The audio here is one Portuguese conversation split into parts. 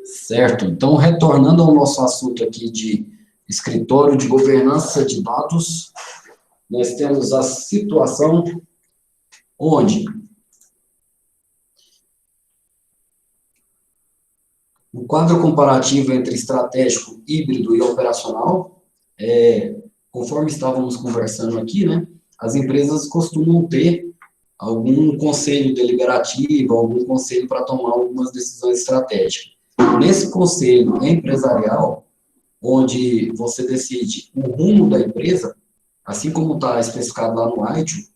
Certo. Então, retornando ao nosso assunto aqui de escritório de governança de dados, nós temos a situação onde o quadro comparativo entre estratégico, híbrido e operacional, conforme estávamos conversando aqui, né, as empresas costumam ter algum conselho deliberativo, algum conselho para tomar algumas decisões estratégicas. Nesse conselho empresarial, onde você decide o rumo da empresa, assim como está especificado lá no ITIL,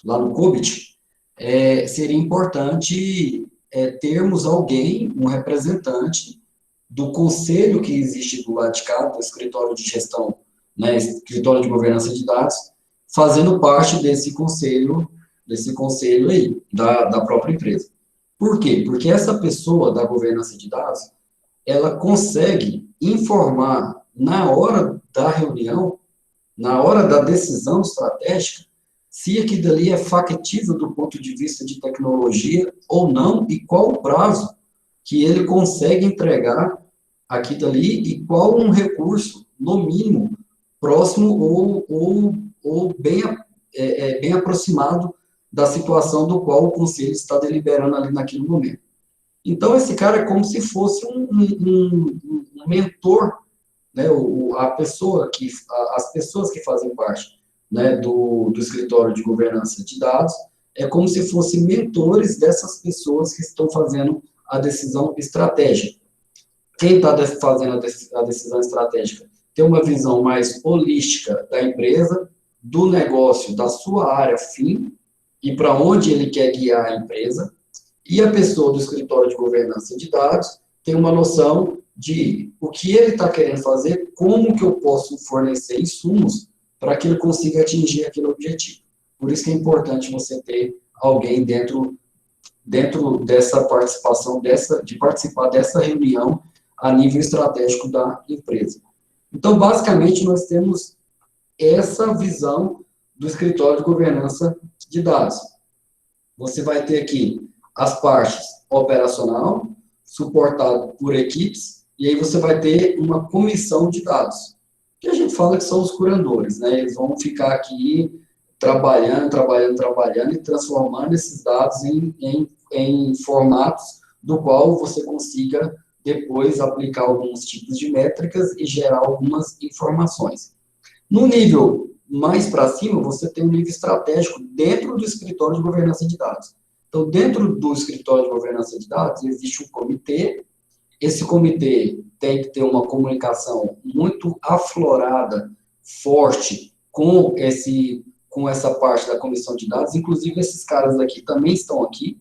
lá no COBIT, seria importante termos alguém, um representante do conselho que existe do lado de cá, do escritório de gestão, né, escritório de governança de dados, fazendo parte desse conselho aí, da própria empresa. Por quê? Porque essa pessoa da governança de dados, ela consegue informar na hora da reunião, na hora da decisão estratégica, se aquilo dali é factível do ponto de vista de tecnologia ou não, e qual o prazo que ele consegue entregar aquilo dali e qual um recurso, no mínimo, próximo ou bem aproximado da situação do qual o conselho está deliberando ali naquele momento. Então, esse cara é como se fosse um mentor, né, as pessoas que fazem parte, né, do escritório de governança de dados, é como se fossem mentores dessas pessoas que estão fazendo a decisão estratégica. Quem está fazendo a decisão estratégica tem uma visão mais holística da empresa, do negócio, da sua área fim, e para onde ele quer guiar a empresa, e a pessoa do escritório de governança de dados tem uma noção de o que ele está querendo fazer, como que eu posso fornecer insumos para que ele consiga atingir aquele objetivo. Por isso que é importante você ter alguém dentro dessa participação, de participar dessa reunião a nível estratégico da empresa. Então, basicamente, nós temos essa visão do escritório de governança de dados. Você vai ter aqui as partes operacional, suportado por equipes, e aí você vai ter uma comissão de dados, que a gente fala que são os curadores, né? Eles vão ficar aqui trabalhando e transformando esses dados em formatos do qual você consiga depois aplicar alguns tipos de métricas e gerar algumas informações. No nível mais para cima, você tem um nível estratégico dentro do escritório de governança de dados. Então, dentro do escritório de governança de dados, existe um comitê. Esse comitê tem que ter uma comunicação muito aflorada, forte, com essa parte da comissão de dados. Inclusive, esses caras aqui também estão aqui.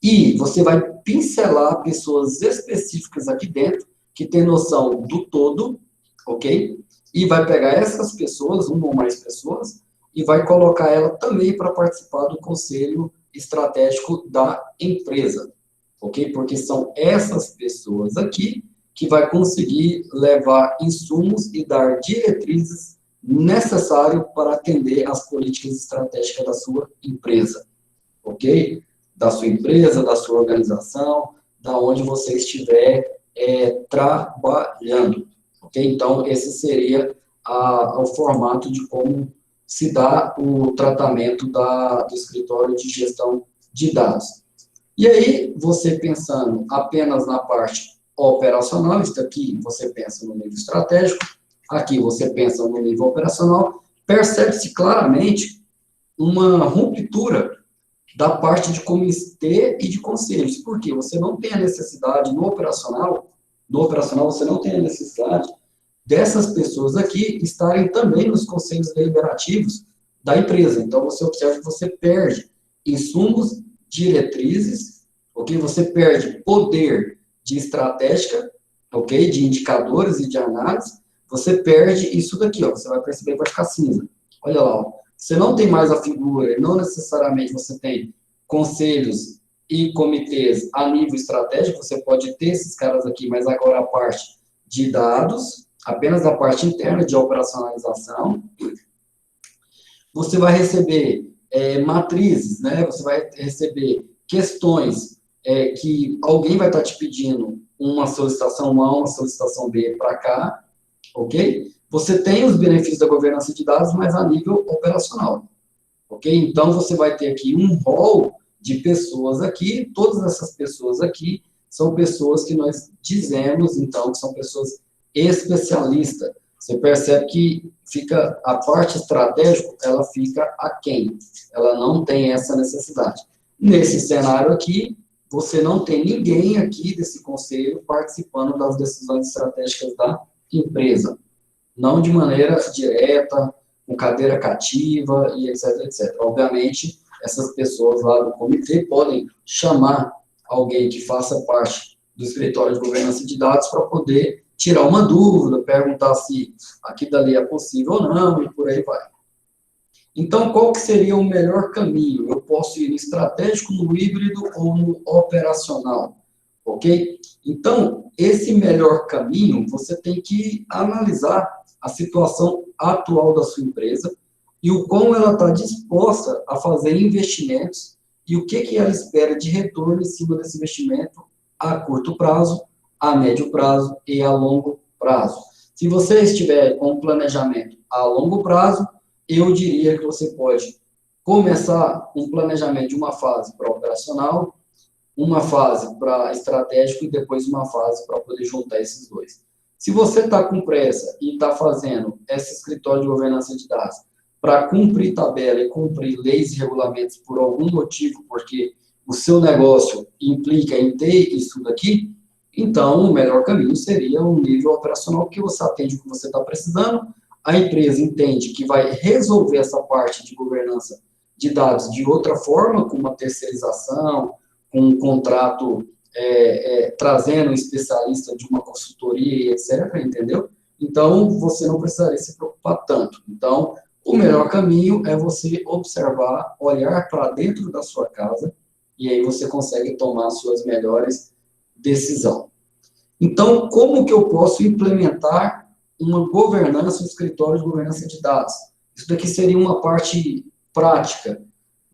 E você vai pincelar pessoas específicas aqui dentro, que tem noção do todo, ok? E vai pegar essas pessoas, uma ou mais pessoas, e vai colocar ela também para participar do conselho estratégico da empresa, ok? Porque são essas pessoas aqui que vai conseguir levar insumos e dar diretrizes necessárias para atender as políticas estratégicas da sua empresa, ok? Da sua empresa, da sua organização, da onde você estiver trabalhando, ok? Então, esse seria o formato de como se dá o tratamento do escritório de gestão de dados. E aí, você pensando apenas na parte operacional, isso aqui você pensa no nível estratégico, aqui você pensa no nível operacional, percebe-se claramente uma ruptura da parte de comitê e de conselhos. Por quê? Você não tem a necessidade no operacional você não tem a necessidade dessas pessoas aqui estarem também nos conselhos deliberativos da empresa. Então, você observa que você perde insumos, diretrizes, ok? Você perde poder de estratégia, ok? De indicadores e de análise. Você perde isso daqui, ó. Você vai perceber que vai ficar cinza. Olha lá, ó. Você não tem mais a figura, não necessariamente você tem conselhos e comitês a nível estratégico, você pode ter esses caras aqui, mas agora a parte de dados, apenas a parte interna de operacionalização. Você vai receber matrizes, né? Você vai receber questões que alguém vai estar te pedindo uma solicitação A, uma solicitação B para cá, ok? Você tem os benefícios da governança de dados, mas a nível operacional, ok? Então, você vai ter aqui um rol de pessoas aqui, todas essas pessoas aqui são pessoas que nós dizemos, então, que são pessoas especialistas. Você percebe que fica, a parte estratégica, ela fica aquém, ela não tem essa necessidade. Nesse cenário aqui, você não tem ninguém aqui desse conselho participando das decisões estratégicas da empresa, não de maneira direta, com cadeira cativa e etc, etc. Obviamente, essas pessoas lá do comitê podem chamar alguém que faça parte do escritório de governança de dados para poder tirar uma dúvida, perguntar se aqui dali é possível ou não, e por aí vai. Então, qual que seria o melhor caminho? Eu posso ir no estratégico, no híbrido ou no operacional, ok? Então, esse melhor caminho, você tem que analisar a situação atual da sua empresa e o quão ela está disposta a fazer investimentos e o que ela espera de retorno em cima desse investimento a curto prazo, a médio prazo e a longo prazo. Se você estiver com um planejamento a longo prazo, eu diria que você pode começar um planejamento de uma fase para operacional, uma fase para estratégico e depois uma fase para poder juntar esses dois. Se você está com pressa e está fazendo esse escritório de governança de dados para cumprir tabela e cumprir leis e regulamentos por algum motivo, porque o seu negócio implica em ter isso daqui, então o melhor caminho seria um nível operacional, que você atende o que você está precisando, a empresa entende que vai resolver essa parte de governança de dados de outra forma, com uma terceirização, com um contrato trazendo um especialista de uma consultoria, etc., entendeu? Então, você não precisaria se preocupar tanto. Então, o melhor caminho é você observar, olhar para dentro da sua casa, e aí você consegue tomar as suas melhores decisões. Então, como que eu posso implementar uma governança, um escritório de governança de dados? Isso daqui seria uma parte prática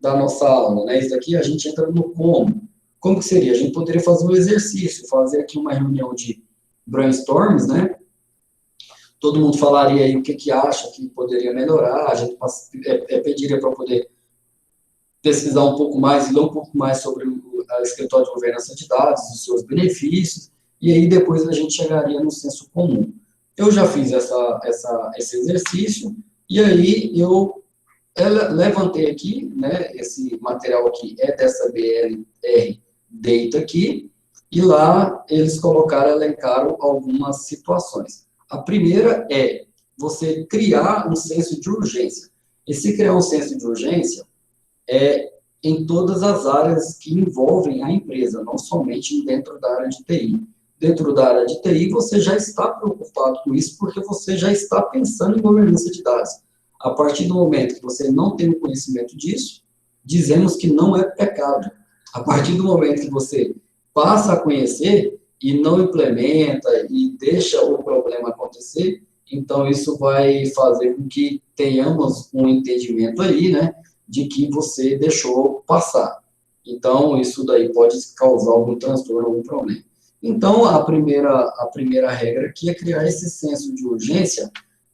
da nossa aula, né? Isso daqui a gente entra no como. Como que seria? A gente poderia fazer um exercício, fazer aqui uma reunião de brainstorms, né? Todo mundo falaria aí o que acha que poderia melhorar, a gente pediria para poder pesquisar um pouco mais, ler um pouco mais sobre o escritório de governança de dados, os seus benefícios, e aí depois a gente chegaria no senso comum. Eu já fiz esse exercício, e aí eu levantei aqui, né, esse material aqui é dessa BLR Data aqui, e lá eles elencaram algumas situações. A primeira é você criar um senso de urgência. E se criar um senso de urgência, em todas as áreas que envolvem a empresa, não somente dentro da área de TI. Dentro da área de TI, você já está preocupado com isso, porque você já está pensando em governança de dados. A partir do momento que você não tem o conhecimento disso, dizemos que não é pecado. A partir do momento que você passa a conhecer e não implementa e deixa o problema acontecer, então isso vai fazer com que tenhamos um entendimento aí, né, de que você deixou passar. Então, isso daí pode causar algum transtorno, algum problema. Então, a primeira regra aqui é criar esse senso de urgência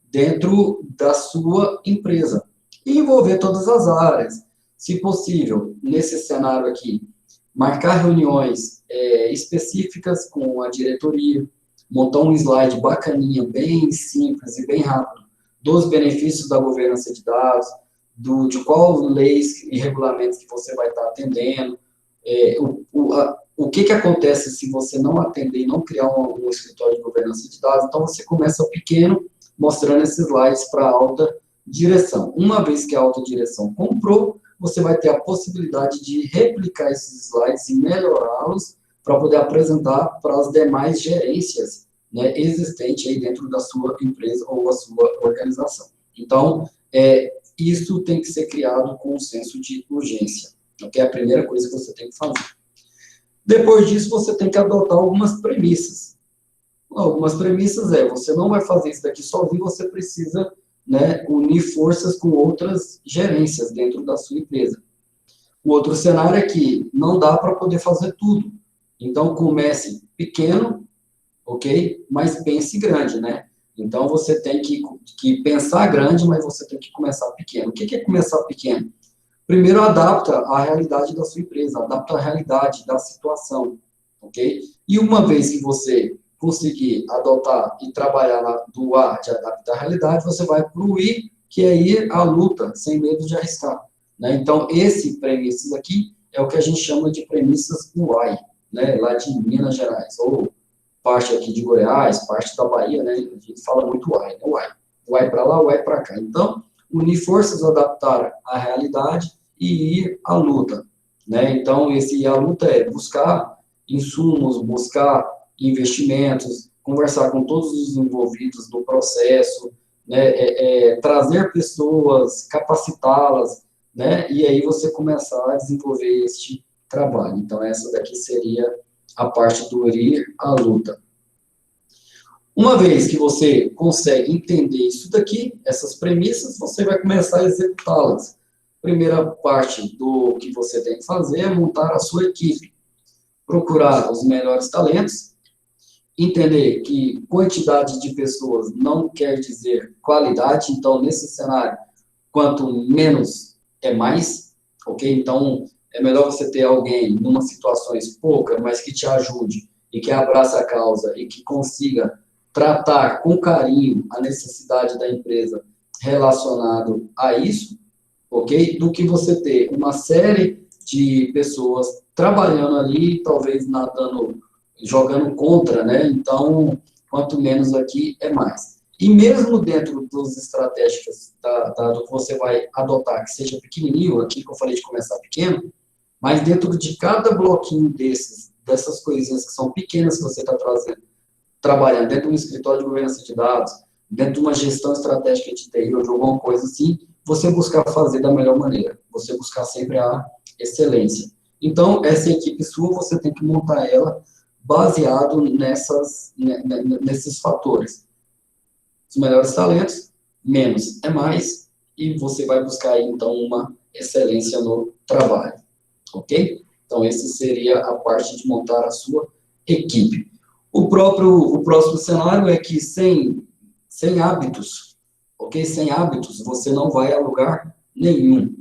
dentro da sua empresa e envolver todas as áreas. Se possível, nesse cenário aqui, marcar reuniões específicas com a diretoria, montar um slide bacaninha, bem simples e bem rápido, dos benefícios da governança de dados, de qual leis e regulamentos que você vai estar atendendo, o que acontece se você não atender e não criar um escritório de governança de dados. Então, você começa pequeno, mostrando esses slides para a alta direção. Uma vez que a alta direção comprou, você vai ter a possibilidade de replicar esses slides e melhorá-los para poder apresentar para as demais gerências, né, existentes aí dentro da sua empresa ou a sua organização. Então, isso tem que ser criado com um senso de urgência, que é a primeira coisa que você tem que fazer. Depois disso, você tem que adotar algumas premissas. Algumas premissas você não vai fazer isso daqui sozinho, você precisa, né, unir forças com outras gerências dentro da sua empresa. O outro cenário é que não dá para poder fazer tudo. Então, comece pequeno, ok? Mas pense grande, né? Então, você tem que pensar grande, mas você tem que começar pequeno. O que é começar pequeno? Primeiro, adapta à realidade da sua empresa, adapta à realidade da situação, ok? E uma vez que você conseguir adotar e trabalhar do A de adaptar à realidade, você vai para o I, que é ir à luta, sem medo de arriscar. Né? Então, esse premissas aqui é o que a gente chama de premissas UAI, né? Lá de Minas Gerais, ou parte aqui de Goiás, parte da Bahia, né? A gente fala muito UAI, né? UAI. UAI para lá, UAI para cá. Então, unir forças, adaptar à realidade e ir à luta, né? Então, esse ir à luta é buscar insumos, buscar investimentos, conversar com todos os envolvidos no processo, né? Trazer pessoas, capacitá-las, né? E aí você começar a desenvolver este trabalho. Então, essa daqui seria a parte do ir à luta. Uma vez que você consegue entender isso daqui, essas premissas, você vai começar a executá-las. Primeira parte do que você tem que fazer é montar a sua equipe. Procurar os melhores talentos, entender que quantidade de pessoas não quer dizer qualidade, então, nesse cenário, quanto menos é mais, ok? Então, é melhor você ter alguém numa situações pouca, mas que te ajude e que abraça a causa e que consiga tratar com carinho a necessidade da empresa relacionado a isso, ok? Do que você ter uma série de pessoas trabalhando ali, talvez nadando, jogando contra, né? Então, quanto menos aqui, é mais. E mesmo dentro das estratégicas do que você vai adotar, que seja pequenininho, aqui que eu falei de começar pequeno, mas dentro de cada bloquinho dessas coisinhas que são pequenas que você está trabalhando, dentro de um escritório de governança de dados, dentro de uma gestão estratégica de TI ou de alguma coisa assim, você buscar fazer da melhor maneira, você buscar sempre a excelência. Então, essa equipe sua, você tem que montar ela baseado nesses fatores. Os melhores talentos, menos é mais, e você vai buscar aí, então, uma excelência no trabalho, ok? Então, esse seria a parte de montar a sua equipe. O próximo cenário é que sem hábitos, ok? Sem hábitos, você não vai a lugar nenhum.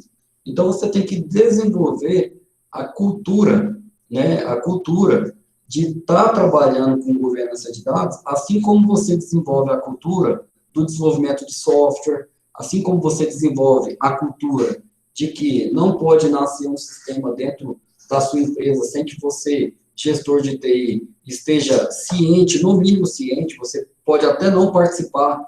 Então, você tem que desenvolver a cultura, né? A cultura de estar trabalhando com governança de dados, assim como você desenvolve a cultura do desenvolvimento de software, assim como você desenvolve a cultura de que não pode nascer um sistema dentro da sua empresa sem que você, gestor de TI, esteja ciente, no mínimo ciente, você pode até não participar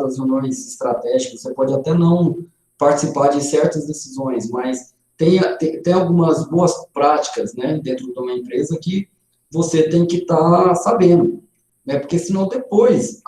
das reuniões estratégicas, você pode até não participar de certas decisões, mas tem algumas boas práticas, né, dentro de uma empresa que você tem que estar sabendo, né, porque senão depois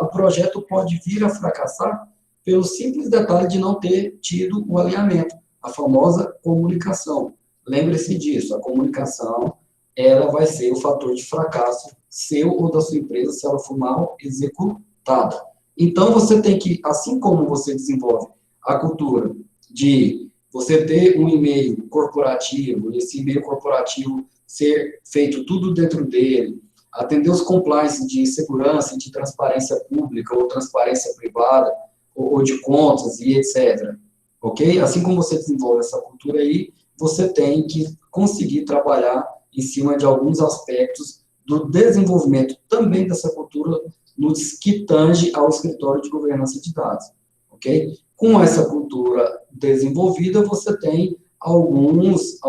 o projeto pode vir a fracassar pelo simples detalhe de não ter tido o alinhamento, a famosa comunicação. Lembre-se disso, a comunicação, ela vai ser o fator de fracasso seu ou da sua empresa se ela for mal executada. Então, você tem que, assim como você desenvolve a cultura de você ter um e-mail corporativo, esse e-mail corporativo ser feito tudo dentro dele, atender os compliance de segurança e de transparência pública ou transparência privada, ou de contas e etc. Ok? Assim como você desenvolve essa cultura aí, você tem que conseguir trabalhar em cima de alguns aspectos do desenvolvimento também dessa cultura no que tange ao escritório de governança de dados, ok? Com essa cultura desenvolvida, você tem alguns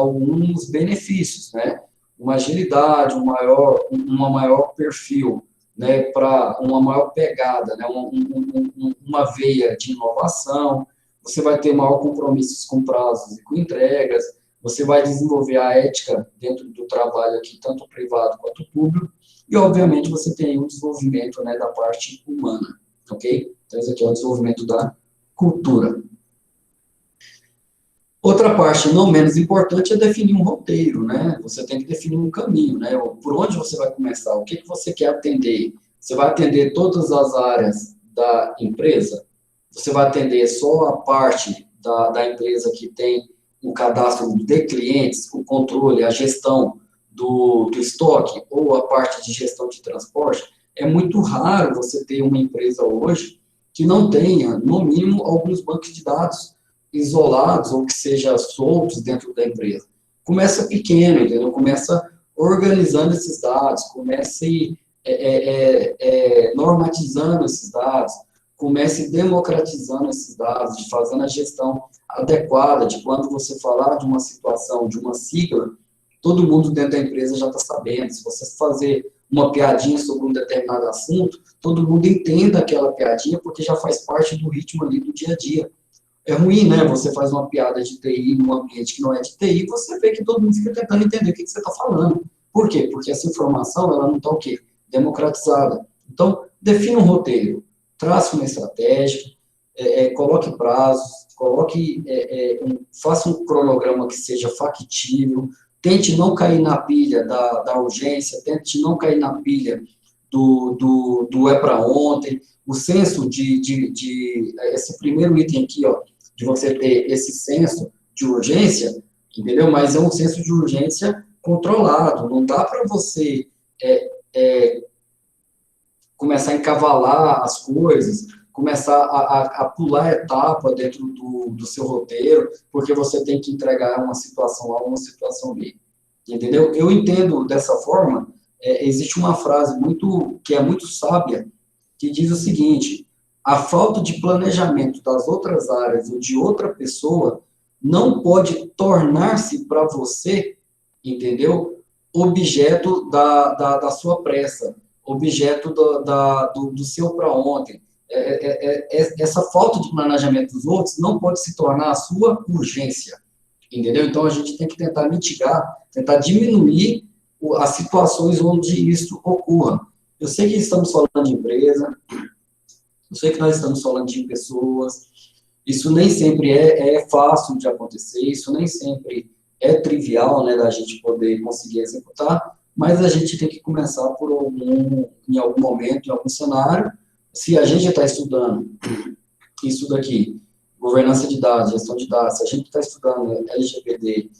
benefícios, né? Uma agilidade, uma maior perfil, né? Para uma maior pegada, né? Uma veia de inovação, você vai ter maior compromissos com prazos e com entregas, você vai desenvolver a ética dentro do trabalho aqui, tanto privado quanto público, e, obviamente, você tem um desenvolvimento, né, da parte humana, ok? Então, esse aqui é o desenvolvimento da cultura. Outra parte não menos importante é definir um roteiro, né? Você tem que definir um caminho, né? Por onde você vai começar? O que você quer atender? Você vai atender todas as áreas da empresa? Você vai atender só a parte da empresa que tem o cadastro de clientes, o controle, a gestão do estoque ou a parte de gestão de transporte, é muito raro você ter uma empresa hoje que não tenha, no mínimo, alguns bancos de dados isolados ou que seja soltos dentro da empresa. Começa pequeno, entendeu? Começa organizando esses dados, comece normatizando esses dados, comece democratizando esses dados, fazendo a gestão adequada, de quando você falar de uma situação, de uma sigla, todo mundo dentro da empresa já está sabendo. Se você fazer uma piadinha sobre um determinado assunto, todo mundo entenda aquela piadinha, porque já faz parte do ritmo ali do dia a dia. É ruim, né? Você faz uma piada de TI num ambiente que não é de TI, você vê que todo mundo fica tentando entender o que você está falando. Por quê? Porque essa informação, ela não está o quê? Democratizada. Então, defina um roteiro, trace uma estratégia, coloque prazos, faça um cronograma que seja factível, tente não cair na pilha da urgência, tente não cair na pilha do é para ontem, o senso esse primeiro item aqui, ó, de você ter esse senso de urgência, entendeu? Mas é um senso de urgência controlado, não dá para você começar a encavalar as coisas, começar a pular etapa dentro do seu roteiro, porque você tem que entregar uma situação A ou uma situação B, entendeu? Eu entendo dessa forma, existe uma frase que é muito sábia, que diz o seguinte: a falta de planejamento das outras áreas ou de outra pessoa não pode tornar-se para você, entendeu? Objeto da sua pressa, objeto do seu para ontem. Essa falta de planejamento dos outros não pode se tornar a sua urgência, entendeu? Então, a gente tem que tentar mitigar, tentar diminuir as situações onde isso ocorra. Eu sei que estamos falando de empresa, eu sei que nós estamos falando de pessoas, isso nem sempre é fácil de acontecer, isso nem sempre é trivial, né, da gente poder conseguir executar, mas a gente tem que começar em algum momento, em algum cenário. Se a gente está estudando isso daqui, governança de dados, gestão de dados, se a gente está estudando LGPD,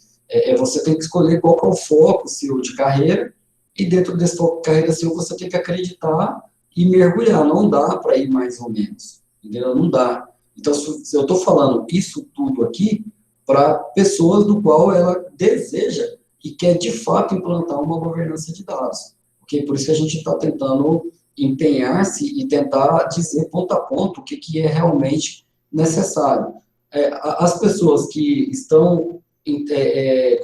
você tem que escolher qual que é o foco seu de carreira, e dentro desse foco de carreira seu, você tem que acreditar e mergulhar, não dá para ir mais ou menos, entendeu? Não dá. Então, se eu estou falando isso tudo aqui para pessoas do qual ela deseja e quer, de fato, implantar uma governança de dados. Okay? Por isso que a gente está tentando empenhar-se e tentar dizer ponto a ponto o que é realmente necessário. As pessoas que estão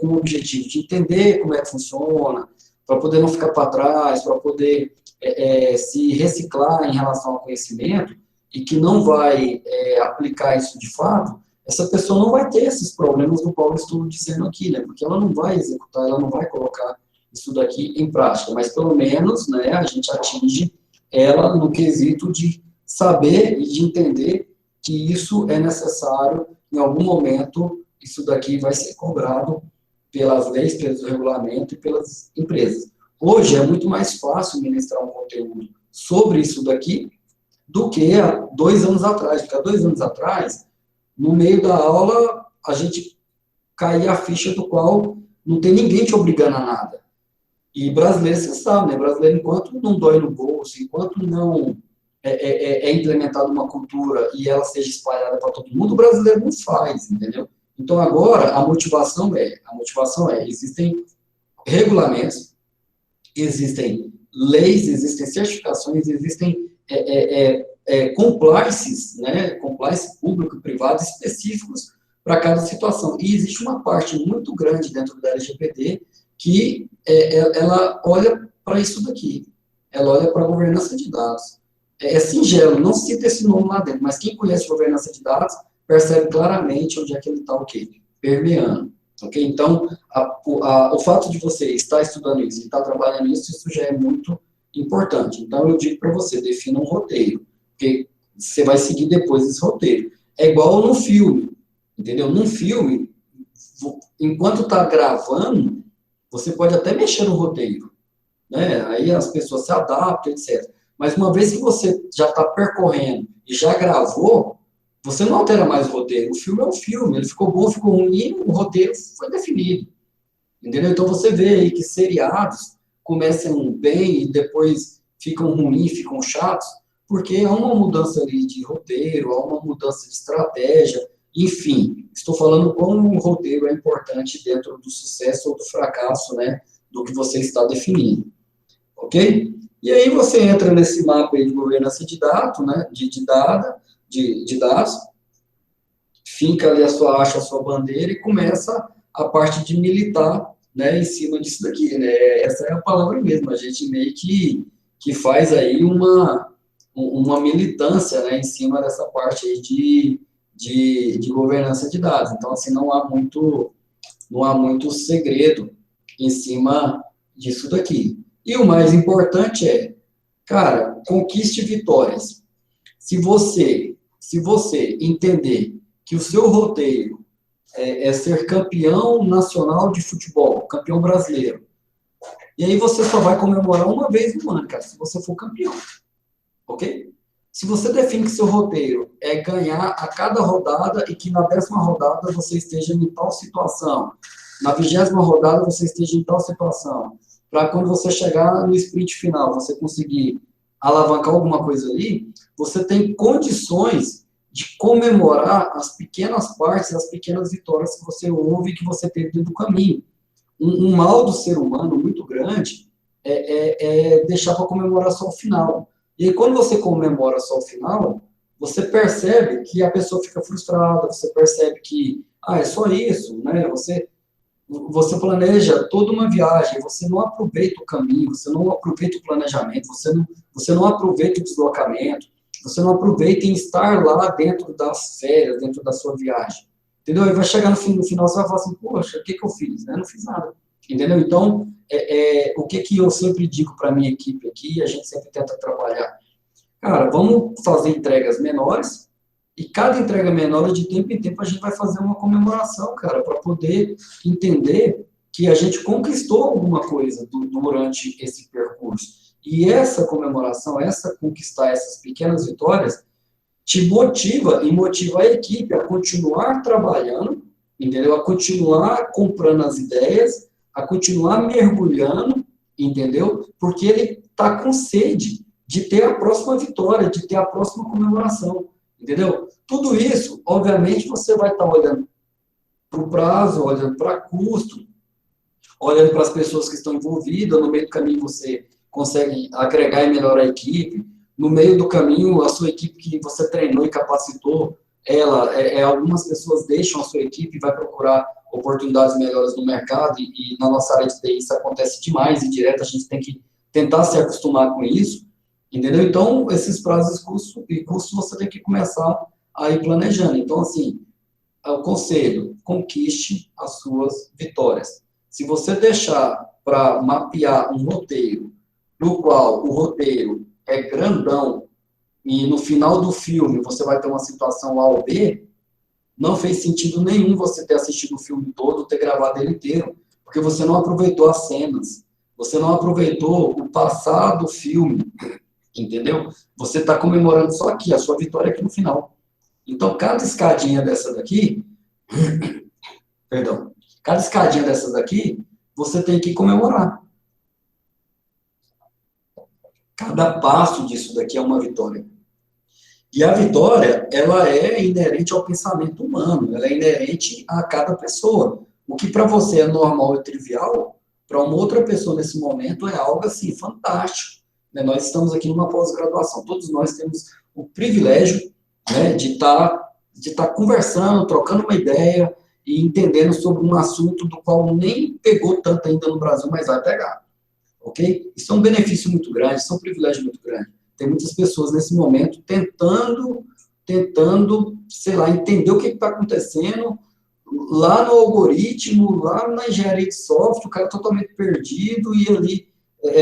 com o objetivo de entender como é que funciona, para poder não ficar para trás, para poder se reciclar em relação ao conhecimento, e que não vai aplicar isso de fato, essa pessoa não vai ter esses problemas do qual eu estou dizendo aqui, né? Porque ela não vai executar, ela não vai colocar isso daqui em prática, mas pelo menos, né, a gente atinge ela no quesito de saber e de entender que isso é necessário, em algum momento, isso daqui vai ser cobrado pelas leis, pelos regulamentos e pelas empresas. Hoje é muito mais fácil ministrar um conteúdo sobre isso daqui do que há 2 anos atrás, porque há 2 anos atrás, no meio da aula, a gente caía a ficha do qual não tem ninguém te obrigando a nada. E brasileiro, você sabe, né? Brasileiro, enquanto não dói no bolso, enquanto não implementada uma cultura e ela seja espalhada para todo mundo, o brasileiro não faz, entendeu? Então, agora, a motivação existem regulamentos, existem leis, existem certificações, existem compliances, né, compliance público e privado específicos para cada situação. E existe uma parte muito grande dentro da LGPD que ela olha para isso daqui, ela olha para a governança de dados. É singelo, não cita esse nome lá dentro, mas quem conhece governança de dados percebe claramente onde é que ele está o quê? Permeando. Ok? Então, o fato de você estar estudando isso e estar trabalhando isso, isso já é muito importante. Então, eu digo para você, defina um roteiro, porque você vai seguir depois esse roteiro. É igual no filme, entendeu? Num filme, enquanto está gravando, você pode até mexer no roteiro, né? Aí as pessoas se adaptam, etc. Mas uma vez que você já está percorrendo e já gravou, Você não altera mais o roteiro. O filme é um filme. Ele ficou bom, ficou ruim, o roteiro foi definido. Entendeu? Então você vê aí que seriados começam bem e depois ficam ruins, ficam chatos, porque há uma mudança ali de roteiro, há uma mudança de estratégia, enfim, estou falando como o roteiro é importante dentro do sucesso ou do fracasso, né, do que você está definindo, ok? E aí você entra nesse mapa aí de governança de dados, né, de dados, finca ali acha a sua bandeira e começa a parte de militar, né, em cima disso daqui, né, essa é a palavra mesmo, a gente meio que faz aí uma militância, né, em cima dessa parte aí de governança de dados, então, assim, não há muito segredo em cima disso daqui. E o mais importante é, cara, conquiste vitórias. Se você entender que o seu roteiro é ser campeão nacional de futebol, campeão brasileiro, e aí você só vai comemorar uma vez no ano, cara, se você for campeão, ok? Se você define que seu roteiro é ganhar a cada rodada e que na 10ª rodada você esteja em tal situação, na 20ª rodada você esteja em tal situação, para quando você chegar no sprint final, você conseguir alavancar alguma coisa ali, você tem condições de comemorar as pequenas partes, as pequenas vitórias que você houve e que você teve dentro do caminho. Um mal do ser humano muito grande é deixar para comemorar só o final. E aí, quando você comemora só o final, você percebe que a pessoa fica frustrada, você percebe que, é só isso, né? Você planeja toda uma viagem, você não aproveita o caminho, você não aproveita o planejamento, você não aproveita o deslocamento, você não aproveita em estar lá dentro das férias, dentro da sua viagem. Entendeu? E vai chegar no final, você vai falar assim, poxa, o que eu fiz? Né? Não fiz nada. Entendeu? Então, o que eu sempre digo para a minha equipe aqui, a gente sempre tenta trabalhar. Cara, vamos fazer entregas menores, e cada entrega menor, de tempo em tempo, a gente vai fazer uma comemoração, cara, para poder entender que a gente conquistou alguma coisa durante esse percurso. E essa comemoração, conquistar essas pequenas vitórias, te motiva e motiva a equipe a continuar trabalhando, entendeu? A continuar comprando as ideias, a continuar mergulhando, entendeu? Porque ele está com sede de ter a próxima vitória, de ter a próxima comemoração, entendeu? Tudo isso, obviamente, você vai estar olhando para o prazo, olhando para custo, olhando para as pessoas que estão envolvidas, no meio do caminho você consegue agregar e melhorar a equipe, no meio do caminho, a sua equipe que você treinou e capacitou, algumas pessoas deixam a sua equipe e vai procurar oportunidades melhores no mercado, e na nossa área de TI isso acontece demais, e direto a gente tem que tentar se acostumar com isso, entendeu? Então, esses prazos e custos você tem que começar a ir planejando. Então, assim, o conselho, conquiste as suas vitórias. Se você deixar para mapear um roteiro, no qual o roteiro é grandão, e no final do filme você vai ter uma situação A ou B, não fez sentido nenhum você ter assistido o filme todo, ter gravado ele inteiro, porque você não aproveitou as cenas, você não aproveitou o passado do filme, entendeu? Você está comemorando só aqui, a sua vitória aqui no final. Então, cada escadinha dessa daqui, perdão, cada escadinha dessas daqui, você tem que comemorar. Cada passo disso daqui é uma vitória. E a vitória, ela é inerente ao pensamento humano, ela é inerente a cada pessoa. O que para você é normal e trivial, para uma outra pessoa nesse momento é algo assim fantástico. Né? Nós estamos aqui numa pós-graduação, todos nós temos o privilégio, né, de estar conversando, trocando uma ideia e entendendo sobre um assunto do qual nem pegou tanto ainda no Brasil, mas vai pegar. Ok? Isso é um benefício muito grande, isso é um privilégio muito grande. Tem muitas pessoas nesse momento tentando, sei lá, entender o que está acontecendo lá no algoritmo, lá na engenharia de software, o cara totalmente perdido e ali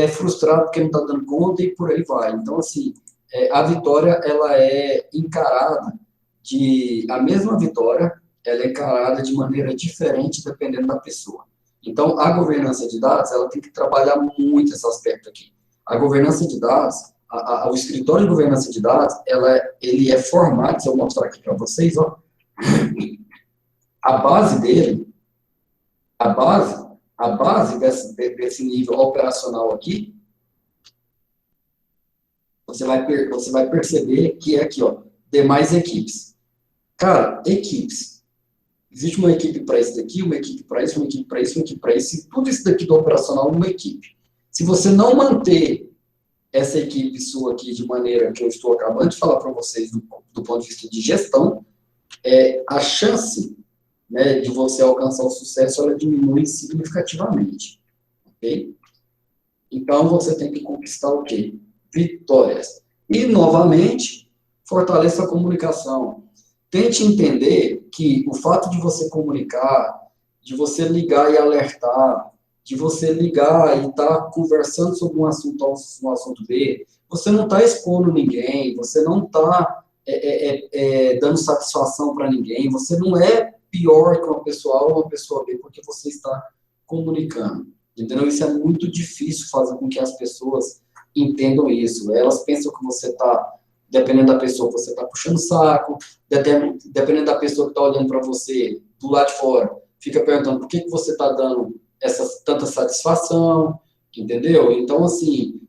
frustrado porque não está dando conta e por aí vai. Então, assim, a vitória, ela é encarada a mesma vitória, ela é encarada de maneira diferente dependendo da pessoa. Então, a governança de dados, ela tem que trabalhar muito esse aspecto aqui. A governança de dados, o escritório de governança de dados, ele é formado, se eu mostrar aqui para vocês, ó, a base dele, a base desse nível operacional aqui, você vai perceber que é aqui, ó, demais equipes. Cara, equipes. Existe uma equipe para isso daqui, uma equipe para isso, uma equipe para isso, uma equipe para isso, e tudo isso daqui do operacional é uma equipe. Se você não manter essa equipe sua aqui de maneira que eu estou acabando de falar para vocês do ponto de vista de gestão, a chance, né, de você alcançar o sucesso, ela diminui significativamente, ok? Então, você tem que conquistar o quê? Vitórias. E, novamente, fortaleça a comunicação. Tente entender que o fato de você comunicar, de você ligar e alertar, de você ligar e estar conversando sobre um assunto A, um assunto B, você não está expondo ninguém, você não está dando satisfação para ninguém, você não é pior que uma pessoa A ou uma pessoa B, porque você está comunicando. Entendeu? Isso é muito difícil fazer com que as pessoas entendam isso. Elas pensam que você está, dependendo da pessoa, você está puxando o saco, dependendo da pessoa que está olhando para você do lado de fora, fica perguntando por que você está dando tanta satisfação, entendeu? Então, assim,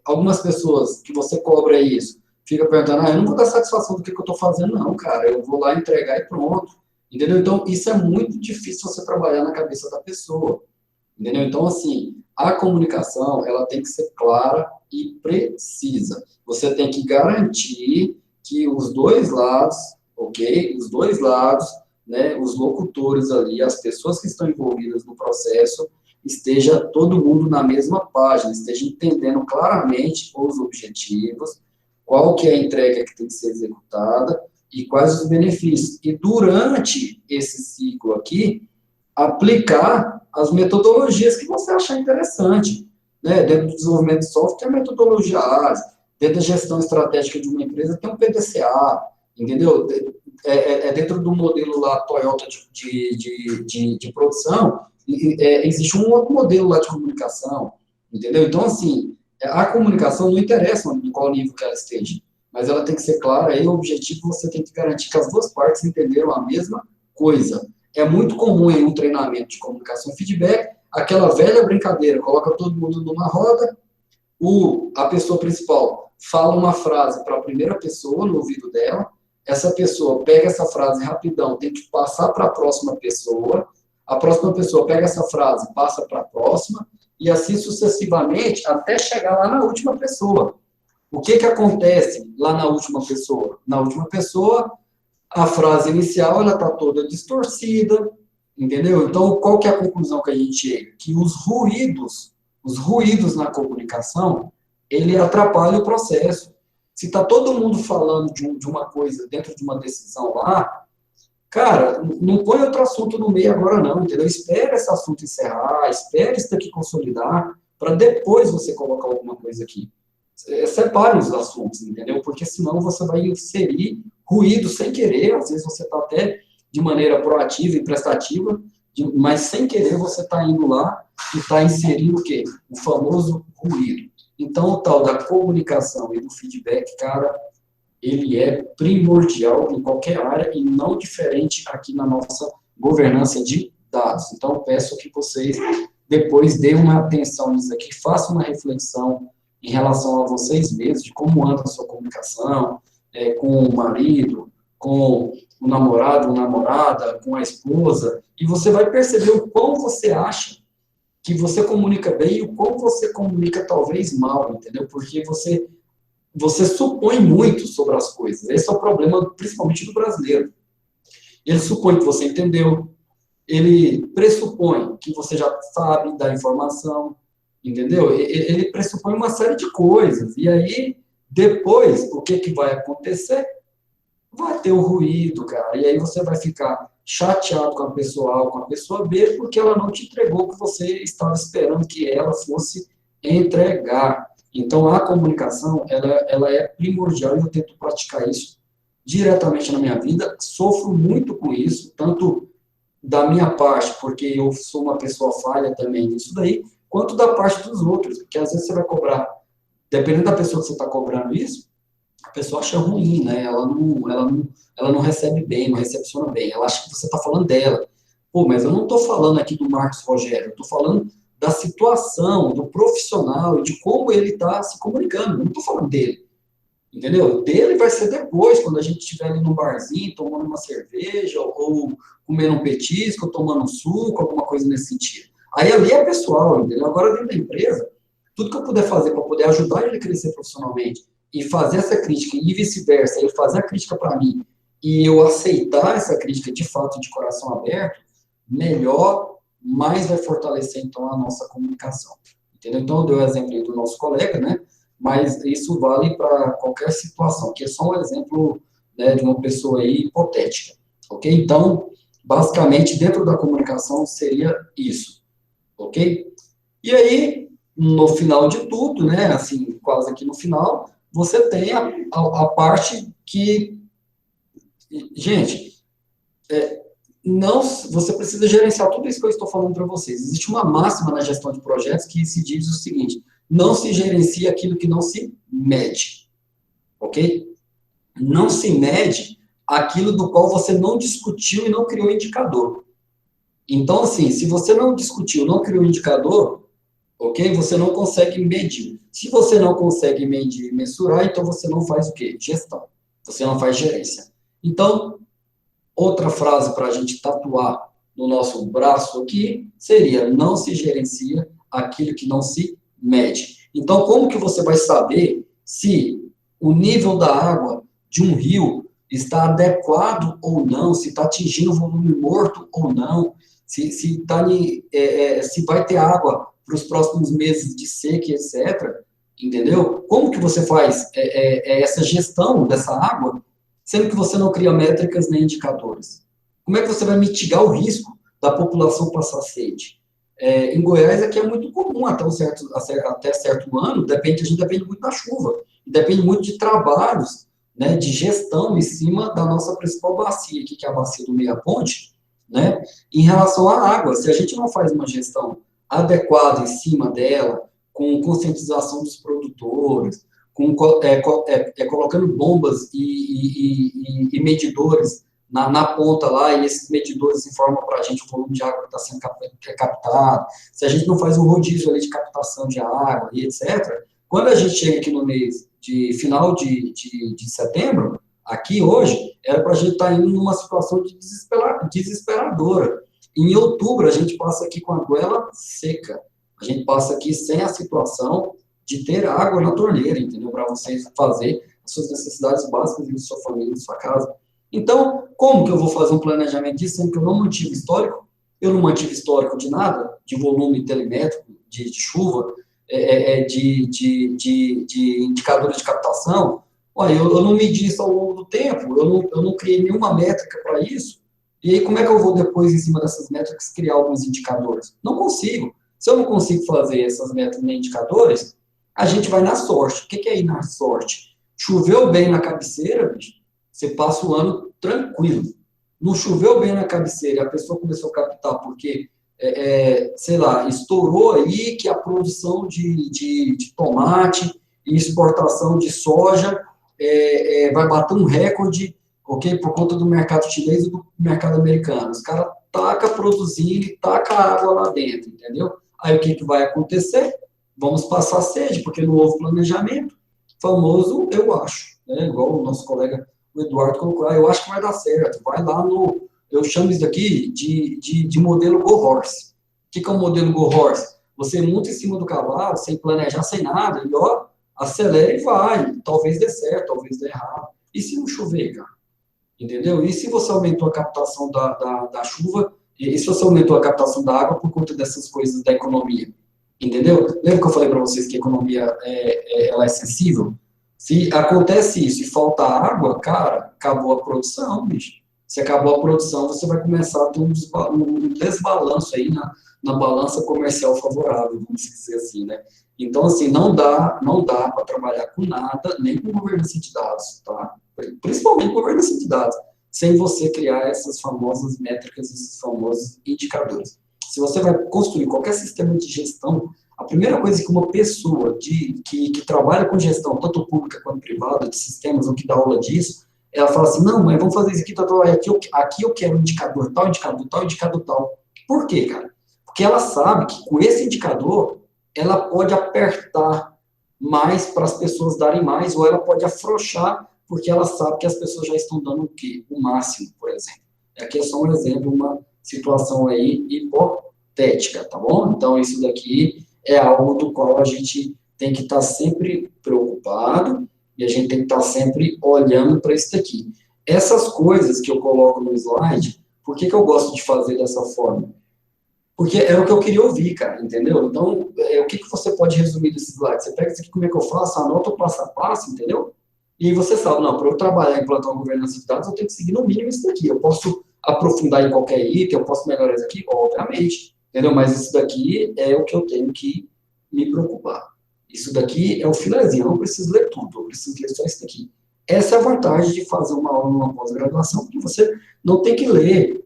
algumas pessoas que você cobra isso, fica perguntando, eu não vou dar satisfação do que eu estou fazendo, não, cara, eu vou lá entregar e pronto, entendeu? Então, isso é muito difícil você trabalhar na cabeça da pessoa, entendeu? Então, assim, a comunicação, ela tem que ser clara e precisa. Você tem que garantir que os dois lados, ok? Os dois lados, né, os locutores ali, as pessoas que estão envolvidas no processo, esteja todo mundo na mesma página, esteja entendendo claramente os objetivos, qual que é a entrega que tem que ser executada e quais os benefícios. E durante esse ciclo aqui, aplicar as metodologias que você achar interessante, né? Dentro do desenvolvimento de software, tem a metodologia ágil, dentro da gestão estratégica de uma empresa, tem um PDCA, entendeu? Dentro do modelo lá Toyota de produção, existe um outro modelo lá de comunicação, entendeu? Então, assim, a comunicação não interessa em qual nível que ela esteja, mas ela tem que ser clara e o objetivo você tem que garantir que as duas partes entenderam a mesma coisa. É muito comum em um treinamento de comunicação e feedback, aquela velha brincadeira, coloca todo mundo numa roda, a pessoa principal fala uma frase para a primeira pessoa, no ouvido dela, essa pessoa pega essa frase rapidão, tem que passar para a próxima pessoa, a próxima pessoa pega essa frase, passa para a próxima, e assim sucessivamente, até chegar lá na última pessoa. O que acontece lá na última pessoa? Na última pessoa, a frase inicial, ela está toda distorcida, entendeu? Então, qual que é a conclusão que a gente chega? Que os ruídos na comunicação, ele atrapalha o processo. Se está todo mundo falando de uma coisa dentro de uma decisão lá, cara, não põe outro assunto no meio agora não, entendeu? Espera esse assunto encerrar, espera isso daqui consolidar, para depois você colocar alguma coisa aqui. Separe os assuntos, entendeu? Porque senão você vai inserir ruído sem querer, às vezes você está até de maneira proativa e prestativa, mas sem querer você está indo lá e está inserindo o quê? O famoso ruído. Então, o tal da comunicação e do feedback, cara, ele é primordial em qualquer área e não diferente aqui na nossa governança de dados. Então, eu peço que vocês depois deem uma atenção nisso aqui, façam uma reflexão em relação a vocês mesmos, de como anda a sua comunicação, com o marido, com o namorado, ou namorada, com a esposa, e você vai perceber o quão você acha que você comunica bem e o quão você comunica talvez mal, entendeu? Porque você supõe muito sobre as coisas. Esse é o problema, principalmente do brasileiro. Ele supõe que você entendeu, ele pressupõe que você já sabe da informação, entendeu? Ele pressupõe uma série de coisas. E aí, depois, o que vai acontecer? Vai ter o ruído, cara. E aí você vai ficar chateado com a pessoa A ou com a pessoa B, porque ela não te entregou o que você estava esperando que ela fosse entregar. Então, a comunicação, ela é primordial e eu tento praticar isso diretamente na minha vida. Sofro muito com isso, tanto da minha parte, porque eu sou uma pessoa falha também nisso daí, quanto da parte dos outros, porque às vezes você vai cobrar dependendo da pessoa que você está cobrando isso, a pessoa acha ruim, né? Ela não recebe bem, não recepciona bem. Ela acha que você está falando dela. Pô, mas eu não estou falando aqui do Marcos Rogério, eu estou falando da situação, do profissional e de como ele está se comunicando. Eu não estou falando dele, entendeu? Dele vai ser depois, quando a gente estiver ali no barzinho, tomando uma cerveja, ou comendo um petisco, ou tomando um suco, alguma coisa nesse sentido. Aí ali é pessoal, entendeu? Agora dentro da empresa, tudo que eu puder fazer para poder ajudar ele a crescer profissionalmente e fazer essa crítica e vice-versa, ele fazer a crítica para mim e eu aceitar essa crítica de fato de coração aberto, melhor, mais vai fortalecer então a nossa comunicação. Entendeu? Então eu dei o exemplo aí do nosso colega, né? Mas isso vale para qualquer situação, que é só um exemplo, né, de uma pessoa aí hipotética, ok? Então, basicamente, dentro da comunicação seria isso, ok? E aí, no final de tudo, né, assim, quase aqui no final, você tem a parte que, gente, não, você precisa gerenciar tudo isso que eu estou falando para vocês. Existe uma máxima na gestão de projetos que se diz o seguinte: não se gerencia aquilo que não se mede, ok? Não se mede aquilo do qual você não discutiu e não criou indicador. Então, assim, se você não discutiu, não criou indicador, ok? Você não consegue medir. Se você não consegue medir e mensurar, então você não faz o quê? Gestão. Você não faz gerência. Então, outra frase para a gente tatuar no nosso braço aqui seria: não se gerencia aquilo que não se mede. Então, como que você vai saber se o nível da água de um rio está adequado ou não, se está atingindo o volume morto ou não, se vai ter água para os próximos meses de seca, etc. Entendeu? Como que você faz essa gestão dessa água, sendo que você não cria métricas nem indicadores? Como é que você vai mitigar o risco da população passar sede? Em Goiás, aqui é muito comum, até certo ano, a gente depende muito da chuva, depende muito de trabalhos, né, de gestão em cima da nossa principal bacia, aqui, que é a bacia do Meia Ponte, né, em relação à água. Se a gente não faz uma gestão adequada em cima dela, com conscientização dos produtores, colocando bombas e medidores na ponta lá, e esses medidores informam para a gente o volume de água que está sendo captado, se a gente não faz um rodízio ali de captação de água e etc., quando a gente chega aqui no mês de final de setembro, aqui hoje, era para a gente estar indo numa situação desesperadora. Em outubro, a gente passa aqui com a goela seca, a gente passa aqui sem a situação de ter água na torneira, entendeu? Para vocês fazer as suas necessidades básicas de sua família, de sua casa. Então, como que eu vou fazer um planejamento disso, sendo que eu não mantive histórico? Eu não mantive histórico de nada, de volume telemétrico, de chuva, de indicadores de captação. Olha, eu não medi isso ao longo do tempo, eu não criei nenhuma métrica para isso. E aí, como é que eu vou depois, em cima dessas métricas, criar alguns indicadores? Não consigo. Se eu não consigo fazer essas métricas nem indicadores, a gente vai na sorte. O que é ir na sorte? Choveu bem na cabeceira, bicho, você passa o ano tranquilo. Não choveu bem na cabeceira, a pessoa começou a captar porque, sei lá, estourou aí que a produção de tomate e exportação de soja vai bater um recorde, ok? Por conta do mercado chinês e do mercado americano. Os caras tacam produzindo e tacam água lá dentro, entendeu? Aí o que vai acontecer? Vamos passar sede, porque não houve planejamento. Famoso, eu acho, né? Igual o nosso colega o Eduardo colocou, eu acho que vai dar certo. Vai lá no, eu chamo isso daqui de modelo Go Horse. O que é o modelo Go Horse? Você monta em cima do cavalo, sem planejar, sem nada, e ó, acelera e vai. Talvez dê certo, talvez dê errado. E se não chover, cara? Entendeu? E se você aumentou a captação da chuva, e se você aumentou a captação da água por conta dessas coisas da economia? Entendeu? Lembra que eu falei para vocês que a economia ela é sensível? Se acontece isso e falta água, cara, acabou a produção, bicho. Se acabou a produção, você vai começar a ter um desbalanço aí na balança comercial favorável, vamos dizer assim, né? Então, assim, não dá para trabalhar com nada, nem com governança de dados, tá? Principalmente governança de dados, sem você criar essas famosas métricas, esses famosos indicadores. Se você vai construir qualquer sistema de gestão, A primeira coisa que uma pessoa que trabalha com gestão, tanto pública quanto privada, de sistemas, ou que dá aula disso, ela fala assim, não, mas vamos fazer isso aqui, aqui eu quero um indicador tal, indicador tal, indicador tal. Por quê, cara? Porque ela sabe que com esse indicador, ela pode apertar mais para as pessoas darem mais, ou ela pode afrouxar, porque ela sabe que as pessoas já estão dando o quê? O máximo, por exemplo. Aqui é só um exemplo, uma situação aí hipotética, tá bom? Então, isso daqui é algo do qual a gente tem que estar sempre preocupado e a gente tem que estar sempre olhando para isso daqui. Essas coisas que eu coloco no slide, por que eu gosto de fazer dessa forma? Porque é o que eu queria ouvir, cara, entendeu? Então, o que você pode resumir desse slide? Você pega isso aqui, como é que eu faço? Anota o passo a passo, entendeu? E aí você sabe, não, para eu trabalhar e implantar uma governança de dados, eu tenho que seguir no mínimo isso daqui. Eu posso aprofundar em qualquer item, eu posso melhorar isso aqui, obviamente, entendeu? Mas isso daqui é o que eu tenho que me preocupar. Isso daqui é o filezinho, eu não preciso ler tudo, eu preciso ler só isso daqui. Essa é a vantagem de fazer uma aula numa pós-graduação, porque você não tem que ler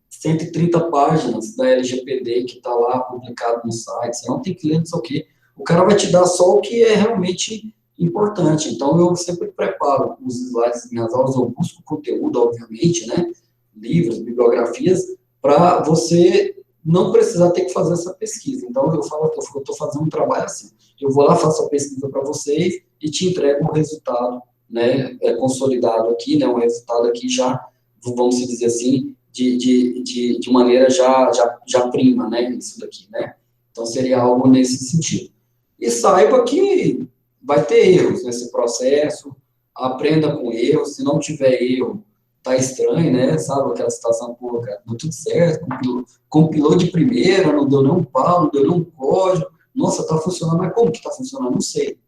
130 páginas da LGPD que está lá publicado no site, você não tem que ler não sei o quê. O cara vai te dar só o que é realmente importante. Então, eu sempre preparo os slides das minhas aulas, eu busco conteúdo, obviamente, né? Livros, bibliografias, para você não precisar ter que fazer essa pesquisa. Então, eu estou fazendo um trabalho assim. Eu vou lá, faço a pesquisa para vocês e te entrego um resultado, né, consolidado aqui, né, um resultado aqui já, vamos dizer assim, de maneira já prima, né, isso daqui, né? Então, seria algo nesse sentido. E saiba que vai ter erros nesse processo, aprenda com erros, se não tiver erro, tá estranho, né? Sabe aquela situação, pô, cara, deu tudo certo, compilou de primeira, não deu nenhum pau, não deu nenhum código, nossa, tá funcionando, mas como que tá funcionando? Não sei,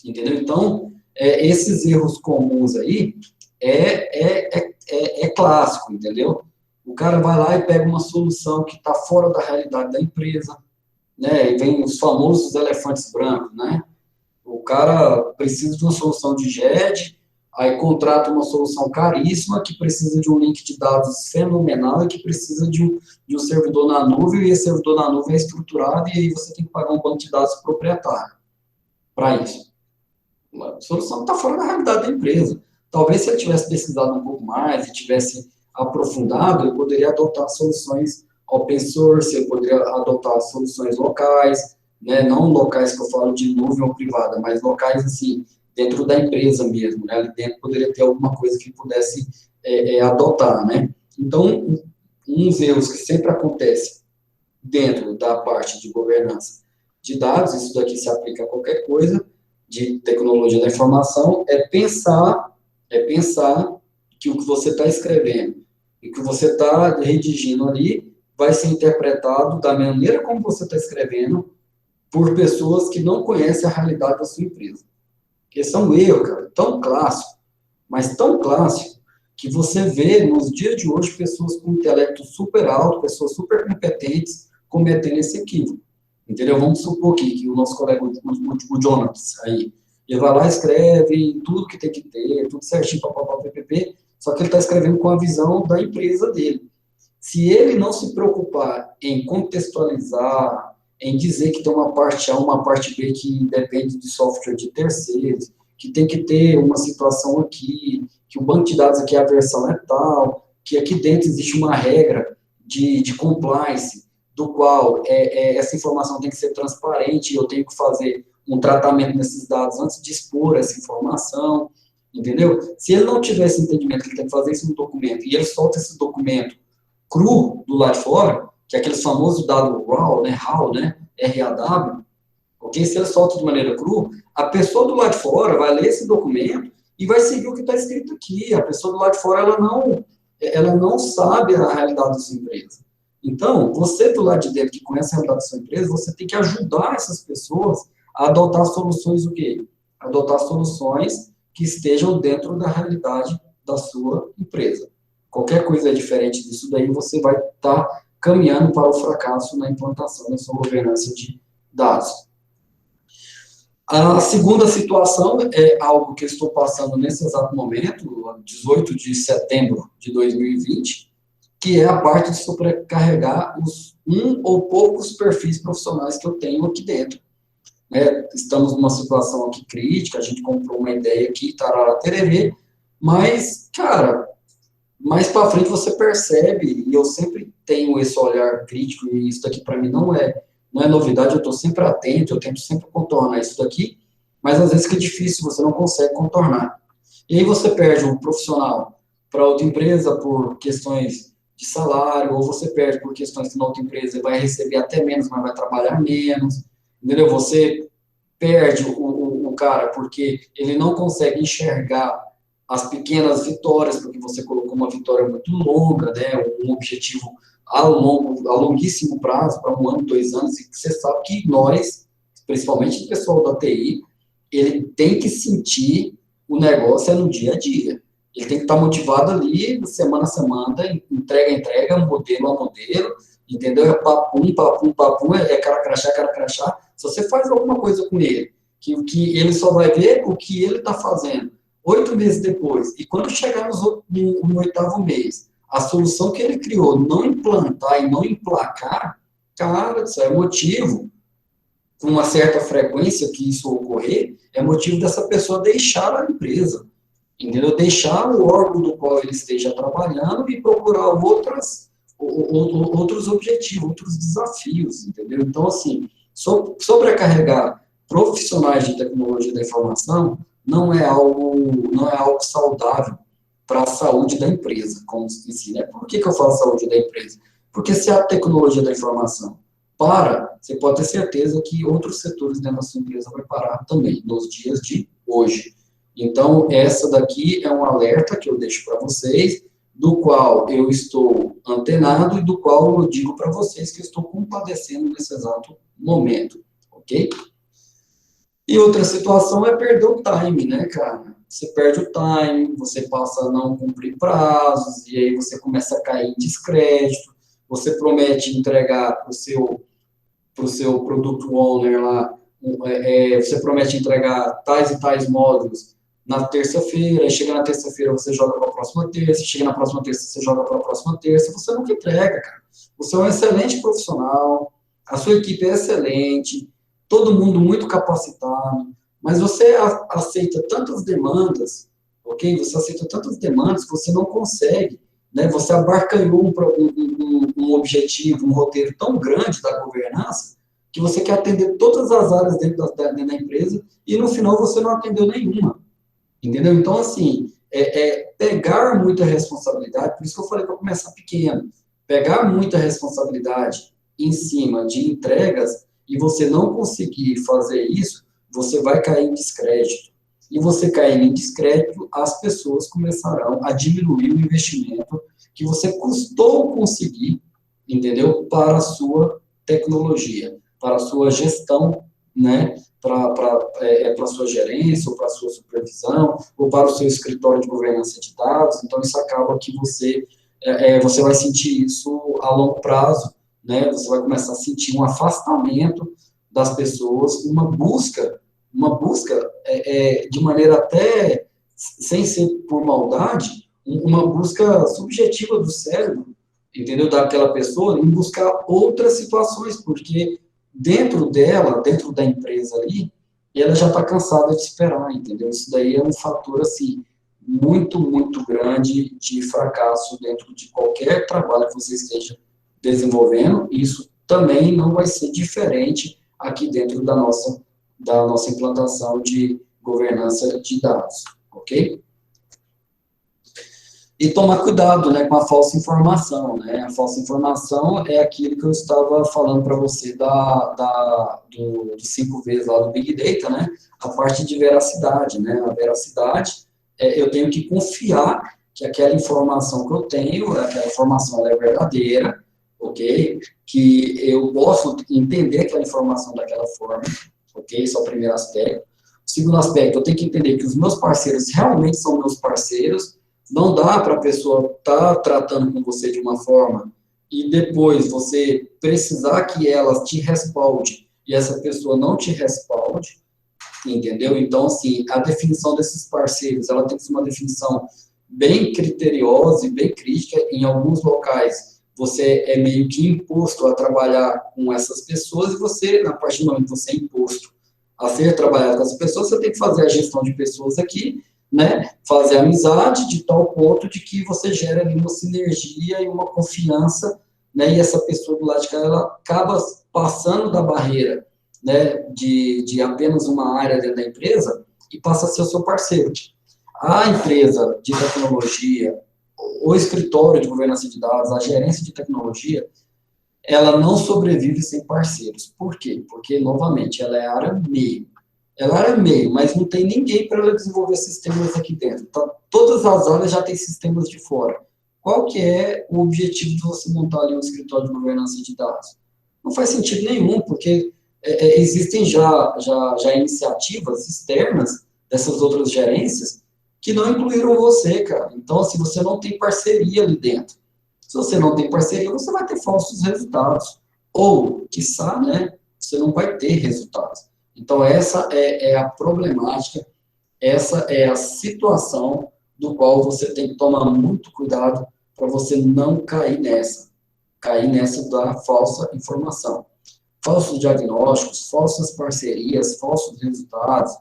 entendeu? Então, esses erros comuns aí é clássico, entendeu? O cara vai lá e pega uma solução que está fora da realidade da empresa, né? E vem os famosos elefantes brancos, né? O cara precisa de uma solução de GED, aí contrata uma solução caríssima, que precisa de um link de dados fenomenal e que precisa de um servidor na nuvem, e esse servidor na nuvem é estruturado, e aí você tem que pagar um banco de dados proprietário para isso. A solução está fora da realidade da empresa. Talvez se ele tivesse pesquisado um pouco mais e tivesse aprofundado, ele poderia adotar soluções open source, ele poderia adotar soluções locais, né, não locais que eu falo de nuvem ou privada, mas locais, assim, dentro da empresa mesmo, né, ali dentro poderia ter alguma coisa que pudesse adotar, né. Então, uns erros que sempre acontecem dentro da parte de governança de dados, isso daqui se aplica a qualquer coisa, de tecnologia da informação, é pensar que o que você está escrevendo e que você está redigindo ali vai ser interpretado da maneira como você está escrevendo por pessoas que não conhecem a realidade da sua empresa. Esse é um erro, cara, tão clássico, mas tão clássico, que você vê nos dias de hoje pessoas com intelecto super alto, pessoas super competentes, cometendo esse equívoco. Entendeu? Vamos supor que o nosso colega, o Jonas, aí, ele vai lá e escreve tudo que tem que ter, tudo certinho, papapá, ppp, só que ele está escrevendo com a visão da empresa dele. Se ele não se preocupar em contextualizar, em dizer que tem uma parte A, uma parte B que depende de software de terceiros, que tem que ter uma situação aqui, que o banco de dados aqui, a versão é tal, que aqui dentro existe uma regra de compliance, do qual essa informação tem que ser transparente, eu tenho que fazer um tratamento desses dados antes de expor essa informação, entendeu? Se ele não tiver esse entendimento que ele tem que fazer isso no documento, e ele solta esse documento cru do lado de fora, que é aqueles famosos dados RAW, né, R-A-W, ok? Se ele solta de maneira cru, a pessoa do lado de fora vai ler esse documento e vai seguir o que está escrito aqui. A pessoa do lado de fora, ela não sabe a realidade da sua empresa. Então, você do lado de dentro que conhece a realidade da sua empresa, você tem que ajudar essas pessoas a adotar soluções o quê? Adotar soluções que estejam dentro da realidade da sua empresa. Qualquer coisa diferente disso daí, você vai estar caminhando para o fracasso na implantação da sua governança de dados. A segunda situação é algo que eu estou passando nesse exato momento, 18 de setembro de 2020, que é a parte de sobrecarregar os um ou poucos perfis profissionais que eu tenho aqui dentro. Né? Estamos numa situação aqui crítica, a gente comprou uma ideia aqui, tarará, tererê, mas, cara, mais para frente você percebe, e eu sempre tenho esse olhar crítico, e isso daqui para mim não é novidade, eu estou sempre atento, eu tento sempre contornar isso daqui, mas às vezes que é difícil, você não consegue contornar. E aí você perde um profissional para outra empresa por questões de salário, ou você perde por questões que na outra empresa vai receber até menos, mas vai trabalhar menos, entendeu? Você perde o cara porque ele não consegue enxergar as pequenas vitórias, porque você colocou uma vitória muito longa, né, um objetivo a longuíssimo prazo, para 1 ano, 2 anos, e você sabe que nós, principalmente o pessoal da TI, ele tem que sentir o negócio no dia a dia. Ele tem que estar motivado ali, semana a semana, entrega a entrega, modelo a modelo, entendeu? É papum, papum, papum, é cara crachá, cara crachá. Se você faz alguma coisa com ele, que ele só vai ver o que ele está fazendo 8 meses depois, e quando chegar no 8º mês, a solução que ele criou não implantar e não emplacar, cara, isso é motivo, com uma certa frequência que isso ocorrer, é motivo dessa pessoa deixar a empresa, entendeu? Deixar o órgão do qual ele esteja trabalhando e procurar outros objetivos, outros desafios, entendeu? Então, assim, sobrecarregar profissionais de tecnologia da informação não é algo saudável para a saúde da empresa, como se diz, né? Por que eu falo saúde da empresa? Porque se a tecnologia da informação você pode ter certeza que outros setores dentro da sua empresa vai parar também, nos dias de hoje. Então, essa daqui é um alerta que eu deixo para vocês, do qual eu estou antenado e do qual eu digo para vocês que eu estou compadecendo nesse exato momento, ok? E outra situação é perder o time, né, cara? Você perde o time, você passa a não cumprir prazos, e aí você começa a cair em descrédito, você promete entregar para o seu product owner lá, você promete entregar tais e tais módulos na terça-feira, chega na terça-feira você joga para a próxima terça, chega na próxima terça você joga para a próxima terça, você nunca entrega, cara. Você é um excelente profissional, a sua equipe é excelente, todo mundo muito capacitado, mas você aceita tantas demandas, ok? Você aceita tantas demandas que você não consegue, né? Você abarcanhou um objetivo, um roteiro tão grande da governança, que você quer atender todas as áreas dentro da empresa, e no final você não atendeu nenhuma, entendeu? Então, assim, pegar muita responsabilidade, por isso que eu falei para começar pequeno, pegar muita responsabilidade em cima de entregas, e você não conseguir fazer isso, você vai cair em descrédito. E você caindo em descrédito, as pessoas começarão a diminuir o investimento que você custou conseguir, entendeu? Para a sua tecnologia, para a sua gestão, né? Para a sua gerência, ou para a sua supervisão, ou para o seu escritório de governança de dados. Então, isso acaba que você vai sentir isso a longo prazo, né? Você vai começar a sentir um afastamento das pessoas, uma busca de maneira até, sem ser por maldade, uma busca subjetiva do cérebro, entendeu? Daquela pessoa, em buscar outras situações, porque dentro da empresa ali, ela já está cansada de esperar, entendeu? Isso daí é um fator, assim, muito, muito grande de fracasso dentro de qualquer trabalho que você esteja desenvolvendo. Isso também não vai ser diferente aqui dentro da nossa implantação de governança de dados, ok? E tomar cuidado, né, com a falsa informação, né? A falsa informação é aquilo que eu estava falando para você do 5Vs lá do Big Data, né? A parte de veracidade, né? A veracidade, eu tenho que confiar que aquela informação que eu tenho, aquela informação ela é verdadeira, ok? Que eu posso entender aquela informação daquela forma, ok? Esse é o primeiro aspecto. O segundo aspecto, eu tenho que entender que os meus parceiros realmente são meus parceiros. Não dá para a pessoa estar tratando com você de uma forma e depois você precisar que ela te respalde e essa pessoa não te respalde, entendeu? Então, assim, a definição desses parceiros, ela tem que ser uma definição bem criteriosa e bem crítica. Em alguns locais, você é meio que imposto a trabalhar com essas pessoas e você, a partir do momento que você é imposto a ser trabalhado com essas pessoas, você tem que fazer a gestão de pessoas aqui, né, fazer amizade de tal ponto de que você gera ali uma sinergia e uma confiança, né, e essa pessoa do lado de cá, ela acaba passando da barreira, né, de apenas uma área dentro da empresa e passa a ser o seu parceiro. A empresa de tecnologia, o escritório de governança de dados, a gerência de tecnologia, ela não sobrevive sem parceiros. Por quê? Porque, novamente, ela é área meio. Ela é área meio, mas não tem ninguém para ela desenvolver sistemas aqui dentro. Então, todas as áreas já têm sistemas de fora. Qual que é o objetivo de você montar ali um escritório de governança de dados? Não faz sentido nenhum, porque existem já iniciativas externas dessas outras gerências que não incluíram você, cara. Então, assim, você não tem parceria ali dentro. Se você não tem parceria, você vai ter falsos resultados. Ou, quiçá, né, você não vai ter resultados. Então, essa é a problemática, essa é a situação do qual você tem que tomar muito cuidado para você não cair nessa da falsa informação. Falsos diagnósticos, falsas parcerias, falsos resultados,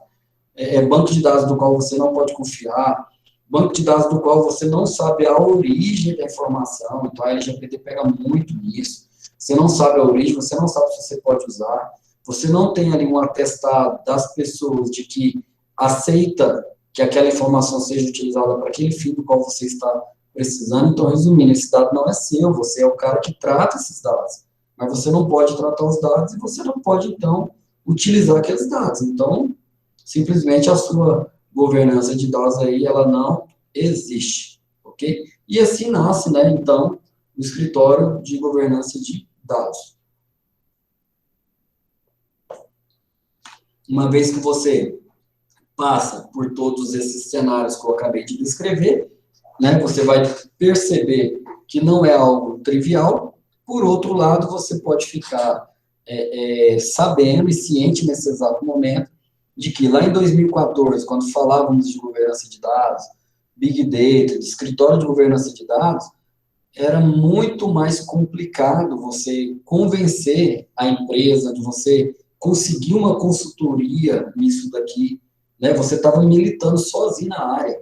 banco de dados do qual você não pode confiar, banco de dados do qual você não sabe a origem da informação, então a LGPD pega muito nisso, você não sabe a origem, você não sabe se você pode usar, você não tem ali um atestado das pessoas de que aceita que aquela informação seja utilizada para aquele fim do qual você está precisando, então, resumindo, esse dado não é seu, você é o cara que trata esses dados, mas você não pode tratar os dados e você não pode, então, utilizar aqueles dados, então, simplesmente a sua governança de dados aí, ela não existe, ok? E assim nasce, né, então, o escritório de governança de dados. Uma vez que você passa por todos esses cenários que eu acabei de descrever, né, você vai perceber que não é algo trivial. Por outro lado, você pode ficar sabendo e ciente nesse exato momento de que lá em 2014, quando falávamos de governança de dados, Big Data, de escritório de governança de dados, era muito mais complicado você convencer a empresa de você conseguir uma consultoria nisso daqui, né? Você estava militando sozinho na área.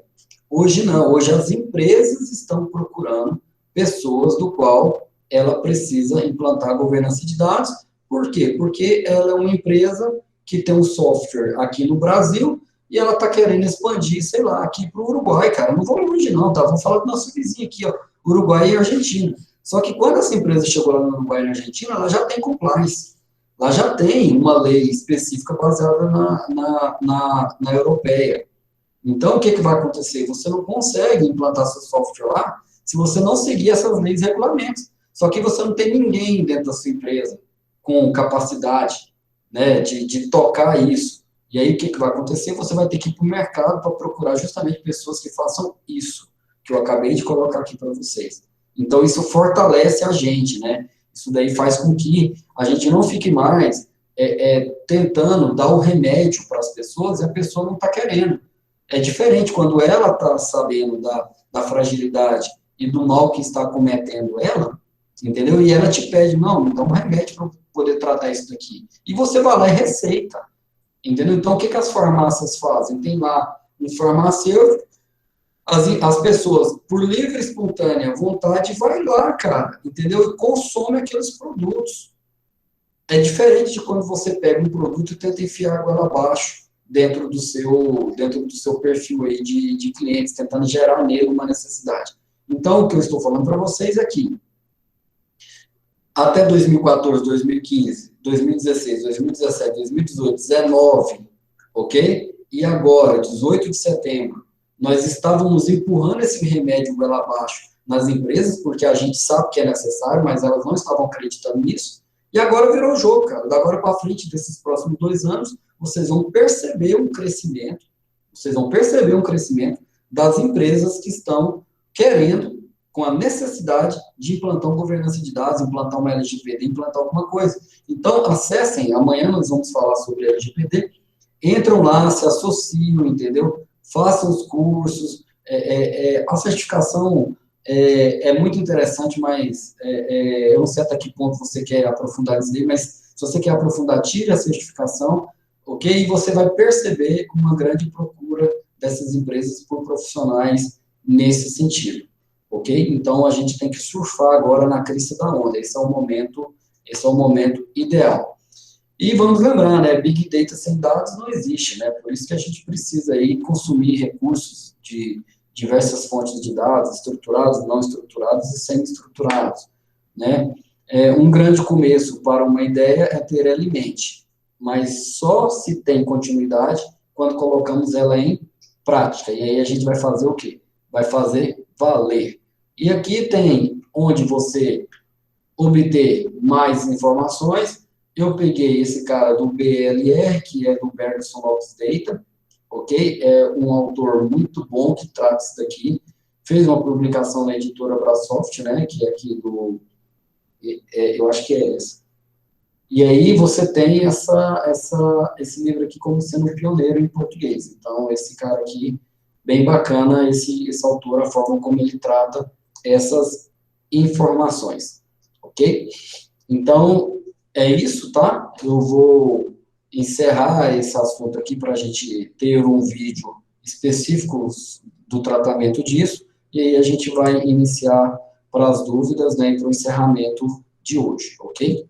Hoje não, hoje as empresas estão procurando pessoas do qual ela precisa implantar a governança de dados. Por quê? Porque ela é uma empresa que tem um software aqui no Brasil e ela está querendo expandir, sei lá, aqui para o Uruguai, cara. Não vou longe não, tá? Vou falar do nosso vizinho aqui, ó, Uruguai e Argentina. Só que quando essa empresa chegou lá no Uruguai e na Argentina, ela já tem compliance. Lá já tem uma lei específica baseada na europeia. Então, o que, que vai acontecer? Você não consegue implantar seu software lá se você não seguir essas leis e regulamentos. Só que você não tem ninguém dentro da sua empresa com capacidade, né, de tocar isso. E aí, o que, que vai acontecer? Você vai ter que ir para o mercado para procurar justamente pessoas que façam isso, que eu acabei de colocar aqui para vocês. Então, isso fortalece a gente, né? Isso daí faz com que a gente não fique mais tentando dar o remédio para as pessoas e a pessoa não está querendo. É diferente quando ela está sabendo da fragilidade e do mal que está cometendo ela, entendeu? E ela te pede, não, me dá um remédio para poder tratar isso daqui. E você vai lá e receita, entendeu? Então, o que, que as farmácias fazem? Tem lá um farmacêutico, as pessoas, por livre e espontânea vontade, vai lá, cara, entendeu? E consome aqueles produtos. É diferente de quando você pega um produto e tenta enfiar água abaixo dentro do seu perfil aí de clientes, tentando gerar nele uma necessidade. Então, o que eu estou falando para vocês aqui, até 2014, 2015, 2016, 2017, 2018, 2019, ok? E agora, 18 de setembro, nós estávamos empurrando esse remédio goela abaixo nas empresas, porque a gente sabe que é necessário, mas elas não estavam acreditando nisso. E agora virou o jogo, cara. Da agora para frente, desses próximos 2 anos, vocês vão perceber um crescimento, das empresas que estão querendo, com a necessidade de implantar uma governança de dados, implantar uma LGPD, implantar alguma coisa. Então, acessem, amanhã nós vamos falar sobre LGPD, entram lá, se associam, entendeu? Façam os cursos, a certificação é muito interessante, mas eu não sei até que ponto você quer aprofundar isso daí, mas se você quer aprofundar, tire a certificação, ok? E você vai perceber uma grande procura dessas empresas por profissionais nesse sentido, ok? Então, a gente tem que surfar agora na crista da onda, esse é o momento ideal. E vamos lembrar, né, Big Data sem dados não existe, né, por isso que a gente precisa aí consumir recursos de diversas fontes de dados, estruturados, não estruturados e semi-estruturados, né. Um grande começo para uma ideia é ter ela em mente, mas só se tem continuidade quando colocamos ela em prática, e aí a gente vai fazer o quê? Vai fazer valer. E aqui tem onde você obter mais informações. Eu peguei esse cara do BLR, que é do Bergson Lopes Data, ok? É um autor muito bom que trata isso daqui. Fez uma publicação na editora Brasoft, né? Que é aqui do. Eu acho que é essa. E aí você tem esse livro aqui como sendo um pioneiro em português. Então, esse cara aqui, bem bacana, esse autor, a forma como ele trata essas informações, ok? Então, é isso, tá? Eu vou encerrar esse assunto aqui para a gente ter um vídeo específico do tratamento disso, e aí a gente vai iniciar para as dúvidas, né, para o encerramento de hoje, ok?